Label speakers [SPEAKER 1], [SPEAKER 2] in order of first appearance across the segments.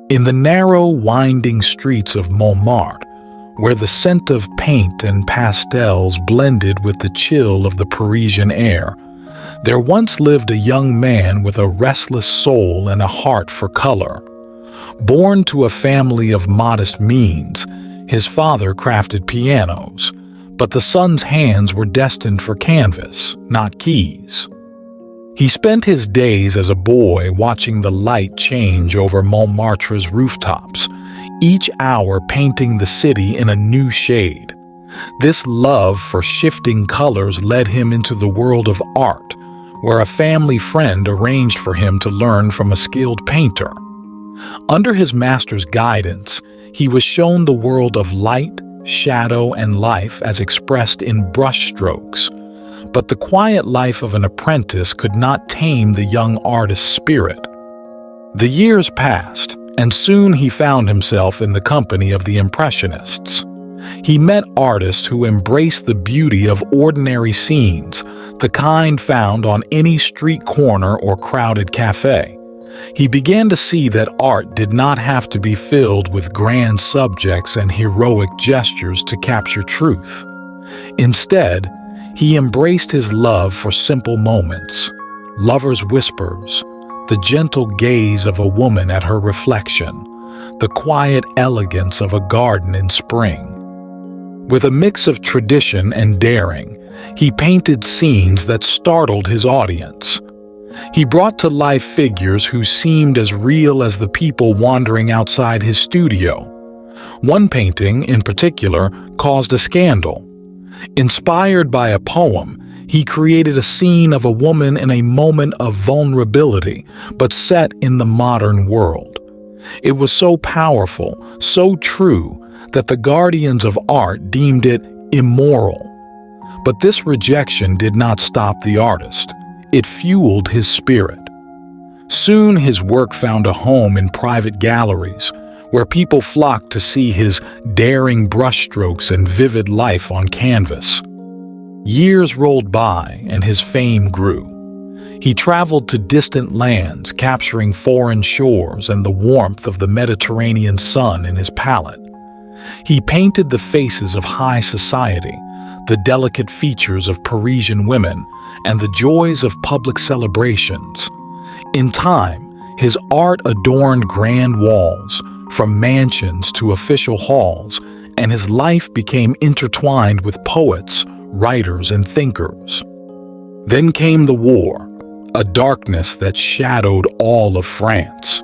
[SPEAKER 1] In the narrow, winding streets of Montmartre, where the scent of paint and pastels blended with the chill of the Parisian air, there once lived a young man with a restless soul and a heart for color. Born to a family of modest means, his father crafted pianos, but the son's hands were destined for canvas, not keys. He spent his days as a boy watching the light change over Montmartre's rooftops, each hour painting the city in a new shade. This love for shifting colors led him into the world of art, where a family friend arranged for him to learn from a skilled painter. Under his master's guidance, he was shown the world of light, shadow, and life as expressed in brushstrokes. But the quiet life of an apprentice could not tame the young artist's spirit. The years passed, and soon he found himself in the company of the Impressionists. He met artists who embraced the beauty of ordinary scenes, the kind found on any street corner or crowded cafe. He began to see that art did not have to be filled with grand subjects and heroic gestures to capture truth. Instead, he embraced his love for simple moments, lovers' whispers, the gentle gaze of a woman at her reflection, the quiet elegance of a garden in spring. With a mix of tradition and daring, he painted scenes that startled his audience. He brought to life figures who seemed as real as the people wandering outside his studio. One painting, in particular, caused a scandal. Inspired by a poem, he created a scene of a woman in a moment of vulnerability, but set in the modern world. It was so powerful, so true, that the guardians of art deemed it immoral. But this rejection did not stop the artist. It fueled his spirit. Soon his work found a home in private galleries, where people flocked to see his daring brushstrokes and vivid life on canvas. Years rolled by, and his fame grew. He traveled to distant lands, capturing foreign shores and the warmth of the Mediterranean sun in his palette. He painted the faces of high society, the delicate features of Parisian women, and the joys of public celebrations. In time, his art adorned grand walls, from mansions to official halls, and his life became intertwined with poets, writers, and thinkers. Then came the war, a darkness that shadowed all of France.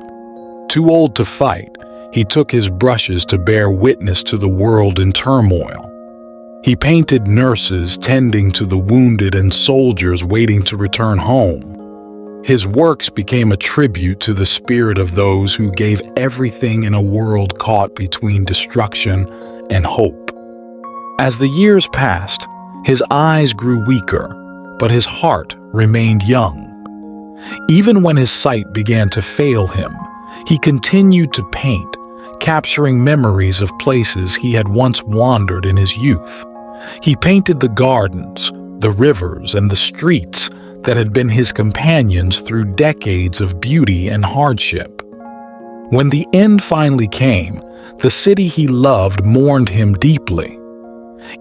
[SPEAKER 1] Too old to fight, he took his brushes to bear witness to the world in turmoil. He painted nurses tending to the wounded and soldiers waiting to return home. His works became a tribute to the spirit of those who gave everything in a world caught between destruction and hope. As the years passed, his eyes grew weaker, but his heart remained young. Even when his sight began to fail him, he continued to paint, capturing memories of places he had once wandered in his youth. He painted the gardens, the rivers, and the streets that had been his companions through decades of beauty and hardship. When the end finally came, the city he loved mourned him deeply.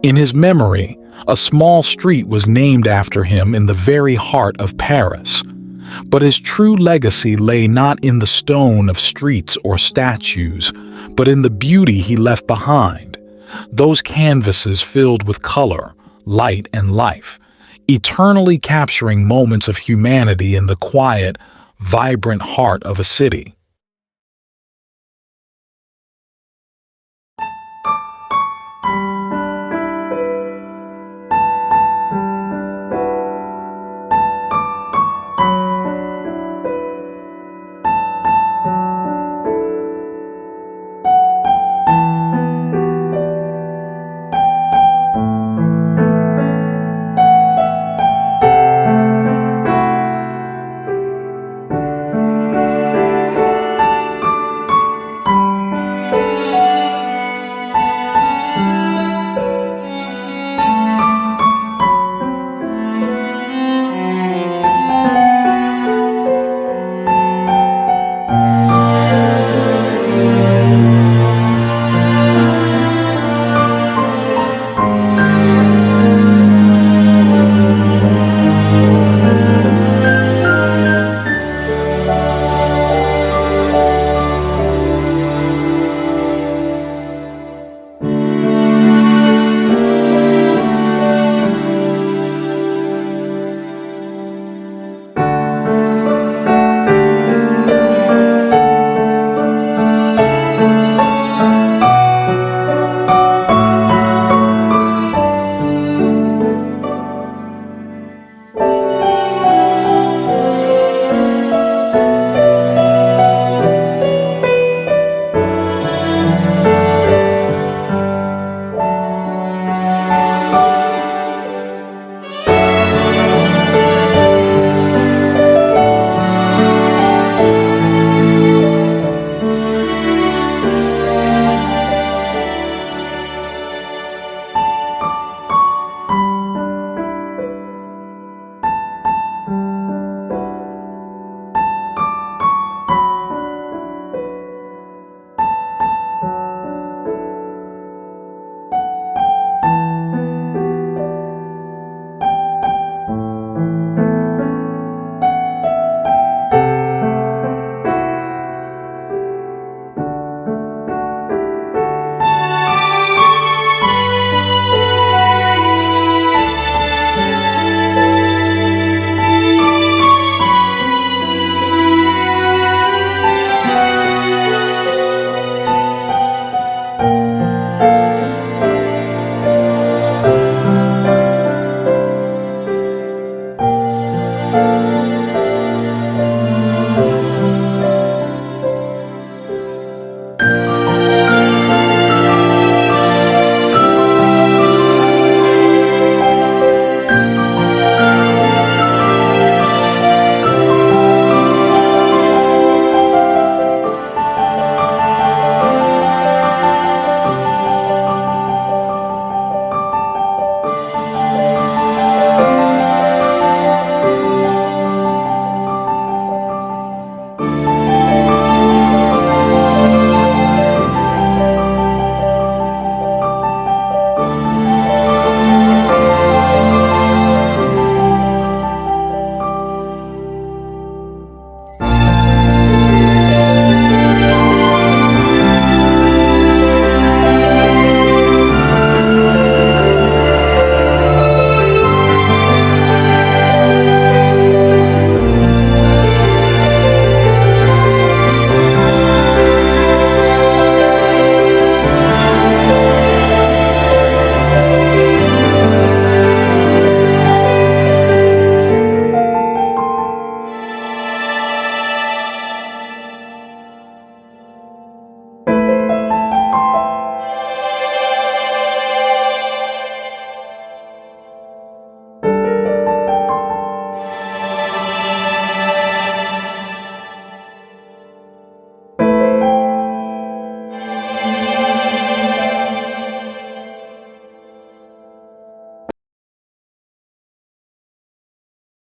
[SPEAKER 1] In his memory, a small street was named after him in the very heart of Paris. But his true legacy lay not in the stone of streets or statues, but in the beauty he left behind. Those canvases filled with color, light, and life, eternally capturing moments of humanity in the quiet, vibrant heart of a city.